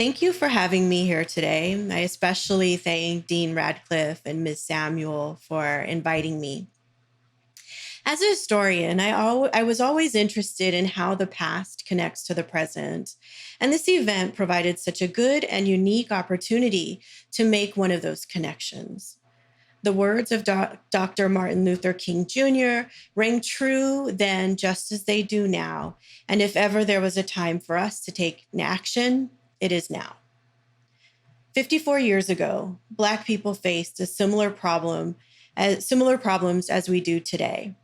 Thank you for having me here today. I especially thank Dean Radcliffe and Ms. Samuel for inviting me. As a historian, I was always interested in how the past connects to the present. And this event provided such a good and unique opportunity to make one of those connections. The words of Dr. Martin Luther King Jr. rang true then just as they do now. And if ever there was a time for us to take action, it is now. 54 years ago, Black people faced a similar problems as we do today.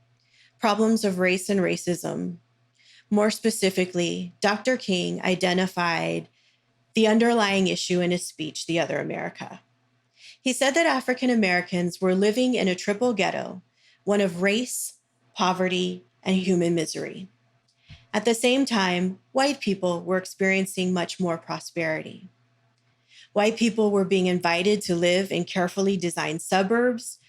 Problems of race and racism. More specifically, Dr. King identified the underlying issue in his speech, The Other America. He said that African Americans were living in a triple ghetto, one of race, poverty, and human misery. At the same time, white people were experiencing much more prosperity. White people were being invited to live in carefully designed suburbs,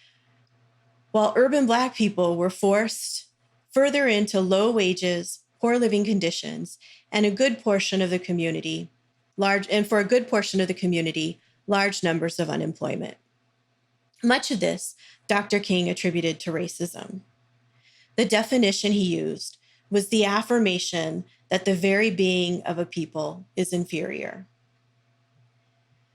while urban Black people were forced further into low wages, poor living conditions, and for a good portion of the community, large numbers of unemployment. Much of this, Dr. King attributed to racism. The definition he used was the affirmation that the very being of a people is inferior.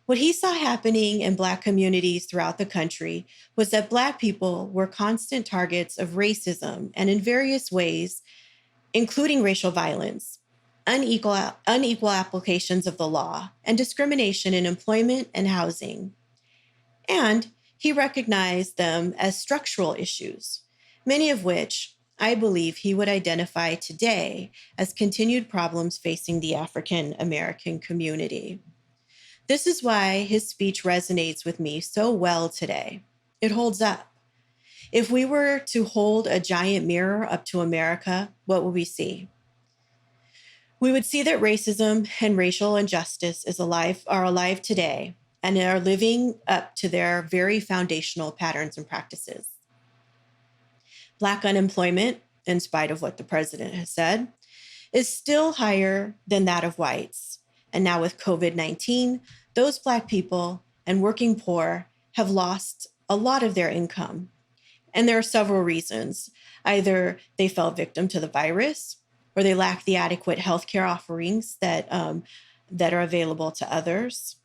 What he saw happening in Black communities throughout the country was that Black people were constant targets of racism and in various ways, including racial violence, unequal applications of the law, and discrimination in employment and housing. And he recognized them as structural issues, many of which I believe he would identify today as continued problems facing the African American community. This is why his speech resonates with me so well today. It holds up. If we were to hold a giant mirror up to America, what would we see? We would see that racism and racial injustice are alive today and are living up to their very foundational patterns and practices. Black unemployment, in spite of what the president has said, is still higher than that of whites. And now with COVID-19, those Black people and working poor have lost a lot of their income. And there are several reasons. Either they fell victim to the virus, or they lack the adequate healthcare offerings that are available to others.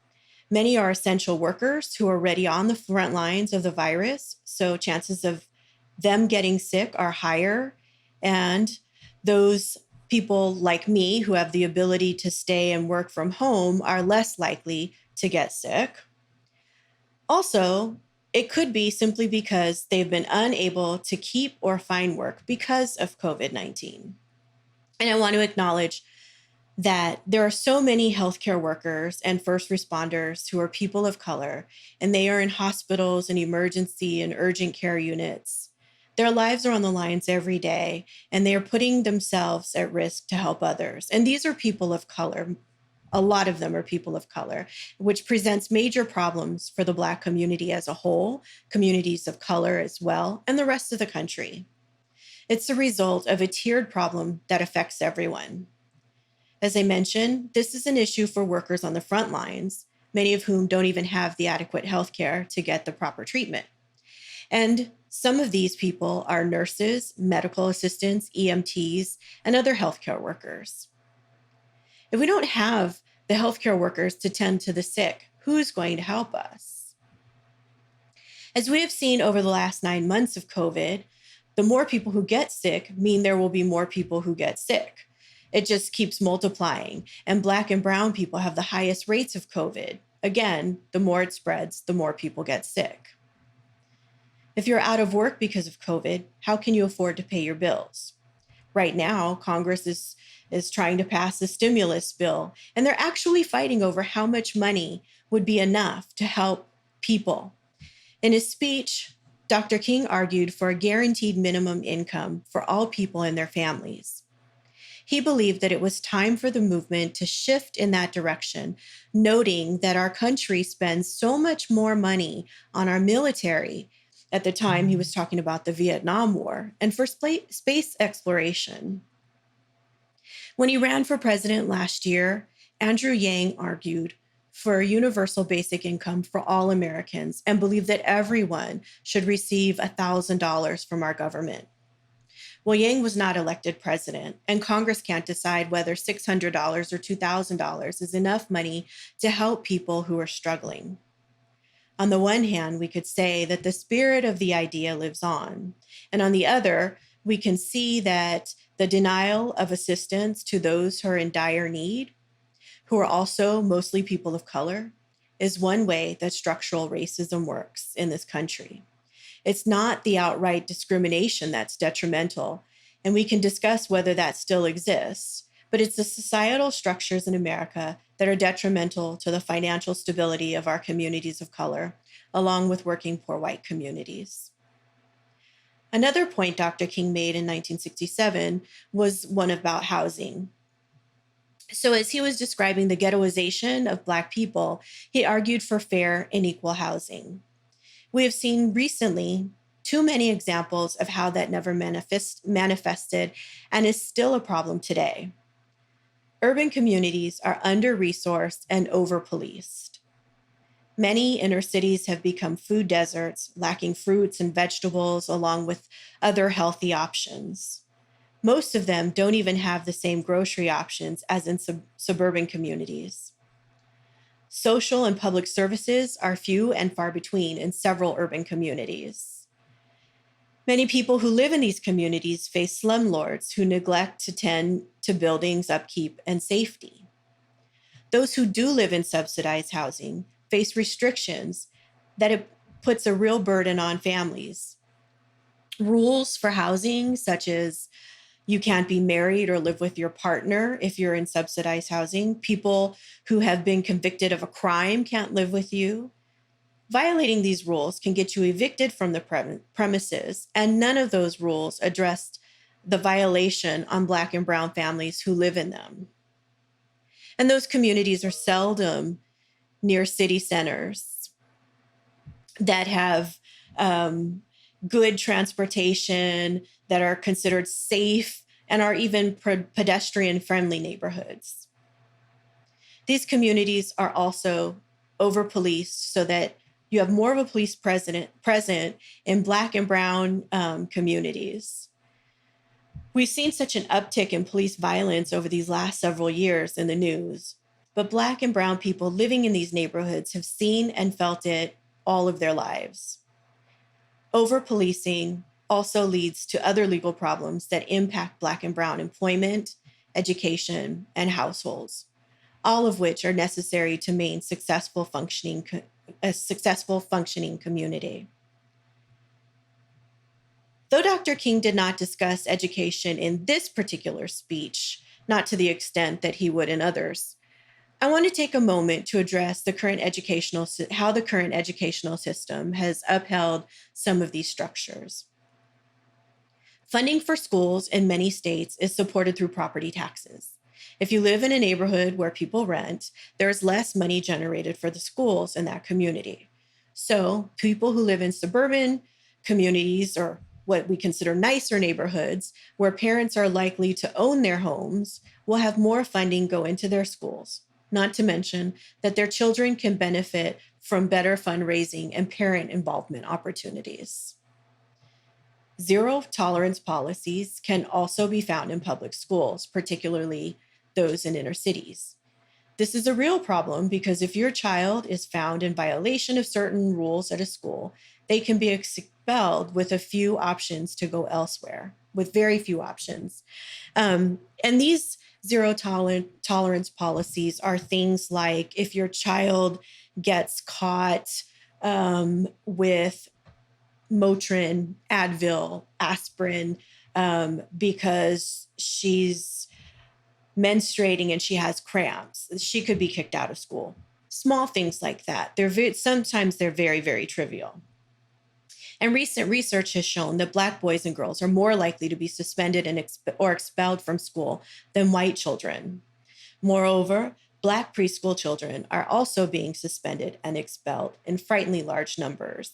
Many are essential workers who are already on the front lines of the virus, so chances of them getting sick are higher. And those people like me who have the ability to stay and work from home are less likely to get sick. Also, it could be simply because they've been unable to keep or find work because of COVID-19. And I want to acknowledge that there are so many healthcare workers and first responders who are people of color, and they are in hospitals and emergency and urgent care units. Their lives are on the lines every day, and they are putting themselves at risk to help others. And these are people of color. A lot of them are people of color, which presents major problems for the Black community as a whole, communities of color as well, and the rest of the country. It's the result of a tiered problem that affects everyone. As I mentioned, this is an issue for workers on the front lines, many of whom don't even have the adequate health care to get the proper treatment. And some of these people are nurses, medical assistants, EMTs, and other healthcare workers. If we don't have the healthcare workers to tend to the sick, who's going to help us? As we have seen over the last 9 months of COVID, the more people who get sick mean there will be more people who get sick. It just keeps multiplying, and Black and brown people have the highest rates of COVID. Again, the more it spreads, the more people get sick. If you're out of work because of COVID, how can you afford to pay your bills? Right now, Congress is trying to pass a stimulus bill, and they're actually fighting over how much money would be enough to help people. In his speech, Dr. King argued for a guaranteed minimum income for all people and their families. He believed that it was time for the movement to shift in that direction, noting that our country spends so much more money on our military. At the time, he was talking about the Vietnam War and for space exploration. When he ran for president last year, Andrew Yang argued for universal basic income for all Americans and believed that everyone should receive $1,000 from our government. Well, Yang was not elected president, and Congress can't decide whether $600 or $2,000 is enough money to help people who are struggling. On the one hand, we could say that the spirit of the idea lives on. And on the other, we can see that the denial of assistance to those who are in dire need, who are also mostly people of color, is one way that structural racism works in this country. It's not the outright discrimination that's detrimental, and we can discuss whether that still exists, but it's the societal structures in America that are detrimental to the financial stability of our communities of color, along with working poor white communities. Another point Dr. King made in 1967 was one about housing. So as he was describing the ghettoization of Black people, he argued for fair and equal housing. We have seen recently too many examples of how that never manifested and is still a problem today. Urban communities are under-resourced and over-policed. Many inner cities have become food deserts, lacking fruits and vegetables along with other healthy options. Most of them don't even have the same grocery options as in suburban communities. Social and public services are few and far between in several urban communities. Many people who live in these communities face slumlords who neglect to tend to buildings' upkeep and safety. Those who do live in subsidized housing face restrictions that it puts a real burden on families. Rules for housing, such as you can't be married or live with your partner if you're in subsidized housing. People who have been convicted of a crime can't live with you. Violating these rules can get you evicted from the premises, and none of those rules addressed the violation on Black and brown families who live in them. And those communities are seldom near city centers that have good transportation, that are considered safe, and are even pedestrian-friendly neighborhoods. These communities are also over-policed so that you have more of a police present in Black and brown communities. We've seen such an uptick in police violence over these last several years in the news, but Black and brown people living in these neighborhoods have seen and felt it all of their lives. Over-policing also leads to other legal problems that impact Black and brown employment, education, and households, all of which are necessary to maintain a successful functioning community. Though Dr. King did not discuss education in this particular speech, not to the extent that he would in others, I want to take a moment to address how the current educational system has upheld some of these structures. Funding for schools in many states is supported through property taxes. If you live in a neighborhood where people rent, there is less money generated for the schools in that community. So people who live in suburban communities, or what we consider nicer neighborhoods, where parents are likely to own their homes, will have more funding go into their schools. Not to mention that their children can benefit from better fundraising and parent involvement opportunities. Zero tolerance policies can also be found in public schools, particularly those in inner cities. This is a real problem because if your child is found in violation of certain rules at a school, they can be expelled with a few options to go elsewhere, with very few options. And these zero tolerance policies are things like if your child gets caught with Motrin, Advil, aspirin, because she's menstruating and she has cramps, she could be kicked out of school. Small things like that. Sometimes they're very, very trivial. And recent research has shown that Black boys and girls are more likely to be suspended or expelled from school than white children. Moreover, Black preschool children are also being suspended and expelled in frighteningly large numbers.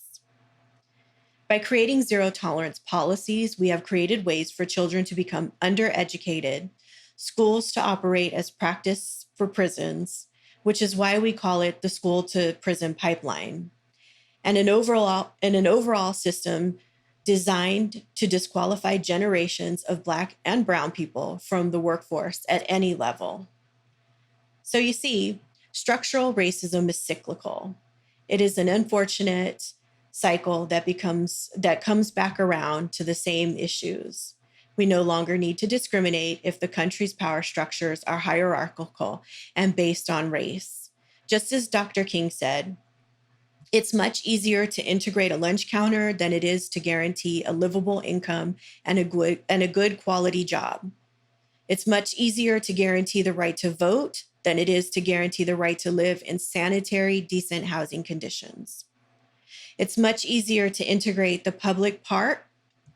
By creating zero tolerance policies, we have created ways for children to become undereducated, schools to operate as practice for prisons, which is why we call it the school to prison pipeline, and an overall system designed to disqualify generations of Black and Brown people from the workforce at any level. So you see, structural racism is cyclical. It is an unfortunate cycle that comes back around to the same issues. We no longer need to discriminate if the country's power structures are hierarchical and based on race. Just as Dr. King said, it's much easier to integrate a lunch counter than it is to guarantee a livable income and a good quality job. It's much easier to guarantee the right to vote than it is to guarantee the right to live in sanitary, decent housing conditions. It's much easier to integrate a public park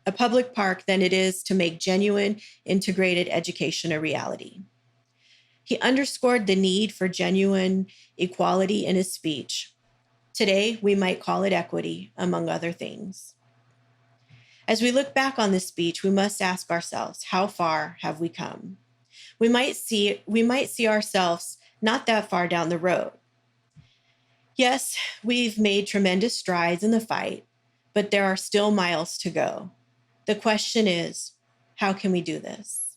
than it is to make genuine integrated education a reality. He underscored the need for genuine equality in his speech. Today, we might call it equity, among other things. As we look back on this speech, we must ask ourselves, how far have we come? We might see ourselves not that far down the road. Yes, we've made tremendous strides in the fight, but there are still miles to go. The question is, how can we do this?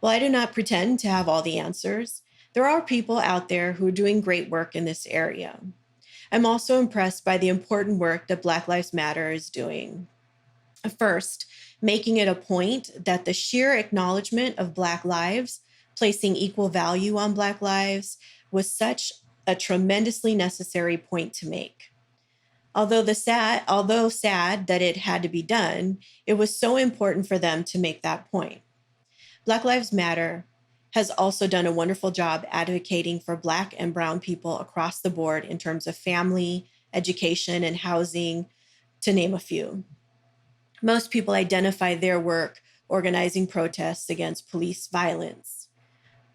Well, I do not pretend to have all the answers. There are people out there who are doing great work in this area. I'm also impressed by the important work that Black Lives Matter is doing. First, making it a point that the sheer acknowledgement of Black lives, placing equal value on Black lives, was such a tremendously necessary point to make. Although sad that it had to be done, it was so important for them to make that point. Black Lives Matter has also done a wonderful job advocating for Black and Brown people across the board in terms of family, education, and housing, to name a few. Most people identify their work organizing protests against police violence,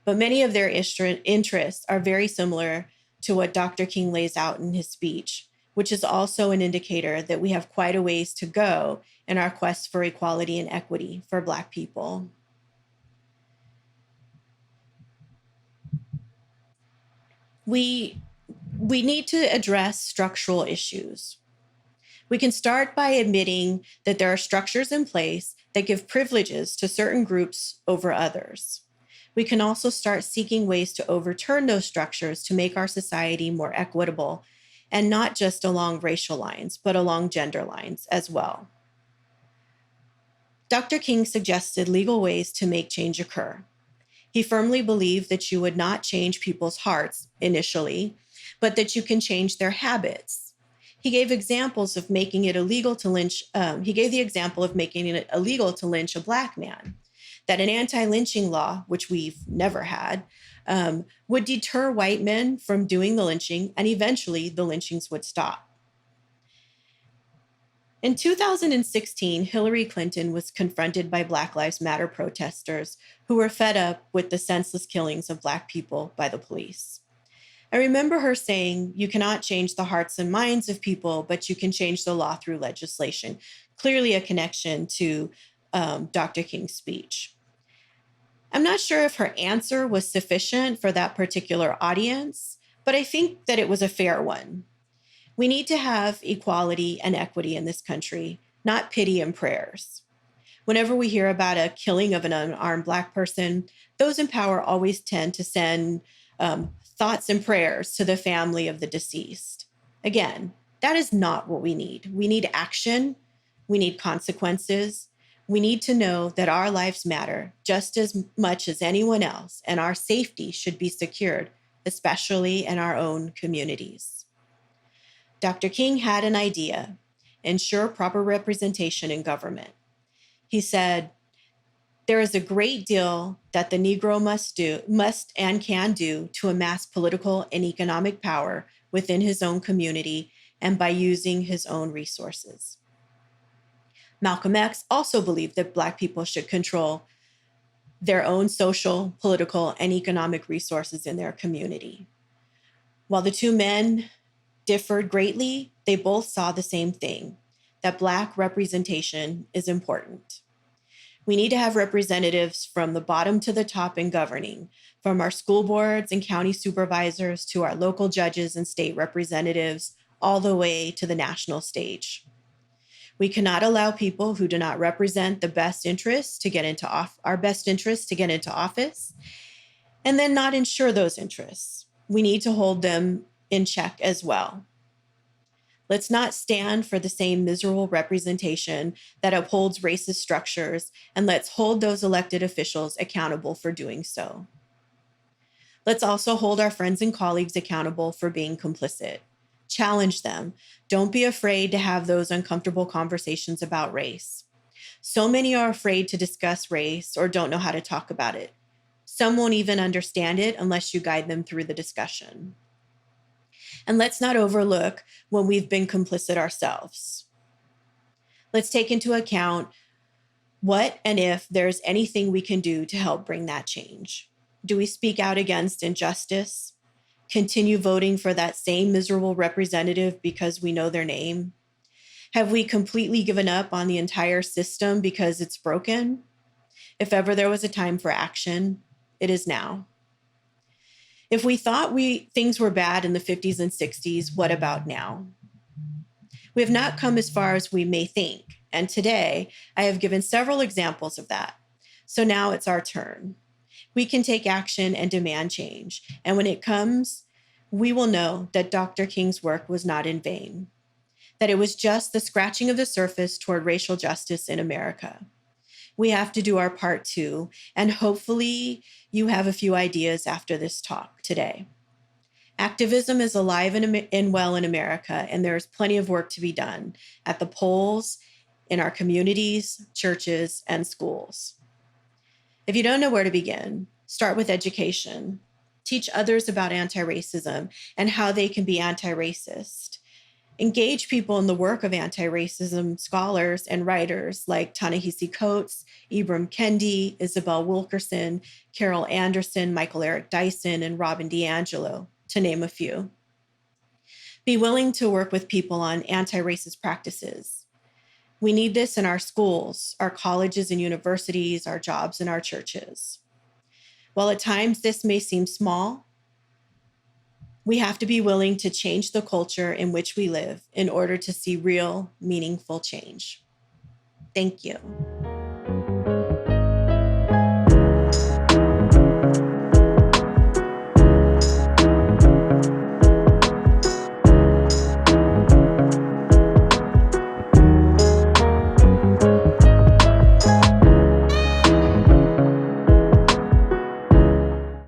but many of their interests are very similar to what Dr. King lays out in his speech, which is also an indicator that we have quite a ways to go in our quest for equality and equity for Black people. We need to address structural issues. We can start by admitting that there are structures in place that give privileges to certain groups over others. We can also start seeking ways to overturn those structures to make our society more equitable, and not just along racial lines, but along gender lines as well. Dr. King suggested legal ways to make change occur. He firmly believed that you would not change people's hearts initially, but that you can change their habits. He gave examples of making it illegal to lynch. He gave the example of making it illegal to lynch a Black man, that an anti-lynching law, which we've never had, would deter white men from doing the lynching, and eventually the lynchings would stop. In 2016, Hillary Clinton was confronted by Black Lives Matter protesters who were fed up with the senseless killings of Black people by the police. I remember her saying, "You cannot change the hearts and minds of people, but you can change the law through legislation." Clearly a connection to Dr. King's speech. I'm not sure if her answer was sufficient for that particular audience, but I think that it was a fair one. We need to have equality and equity in this country, not pity and prayers. Whenever we hear about a killing of an unarmed Black person, those in power always tend to send thoughts and prayers to the family of the deceased. Again, that is not what we need. We need action. We need consequences. We need to know that our lives matter just as much as anyone else, and our safety should be secured, especially in our own communities. Dr. King had an idea: ensure proper representation in government. He said, "There is a great deal that the Negro must and can do to amass political and economic power within his own community and by using his own resources." Malcolm X also believed that Black people should control their own social, political, and economic resources in their community. While the two men differed greatly, they both saw the same thing: that Black representation is important. We need to have representatives from the bottom to the top in governing, from our school boards and county supervisors to our local judges and state representatives, all the way to the national stage. We cannot allow people who do not represent the best interests to get into our best interests to get into office and then not ensure those interests. We need to hold them in check as well. Let's not stand for the same miserable representation that upholds racist structures, and let's hold those elected officials accountable for doing so. Let's also hold our friends and colleagues accountable for being complicit. Challenge them. Don't be afraid to have those uncomfortable conversations about race. So many are afraid to discuss race or don't know how to talk about it. Some won't even understand it unless you guide them through the discussion. And let's not overlook when we've been complicit ourselves. Let's take into account what and if there's anything we can do to help bring that change. Do we speak out against injustice? Continue voting for that same miserable representative because we know their name? Have we completely given up on the entire system because it's broken? If ever there was a time for action, it is now. If we thought things were bad in the 50s and 60s, what about now? We have not come as far as we may think, and today I have given several examples of that. So now it's our turn. We can take action and demand change, and when it comes, we will know that Dr. King's work was not in vain, that it was just the scratching of the surface toward racial justice in America. We have to do our part too, and hopefully you have a few ideas after this talk today. Activism is alive and well in America, and there is plenty of work to be done at the polls, in our communities, churches, and schools. If you don't know where to begin, start with education. Teach others about anti-racism and how they can be anti-racist. Engage people in the work of anti-racism scholars and writers like Ta-Nehisi Coates, Ibram Kendi, Isabel Wilkerson, Carol Anderson, Michael Eric Dyson, and Robin DiAngelo, to name a few. Be willing to work with people on anti-racist practices. We need this in our schools, our colleges and universities, our jobs, and our churches. While at times this may seem small, we have to be willing to change the culture in which we live in order to see real, meaningful change. Thank you.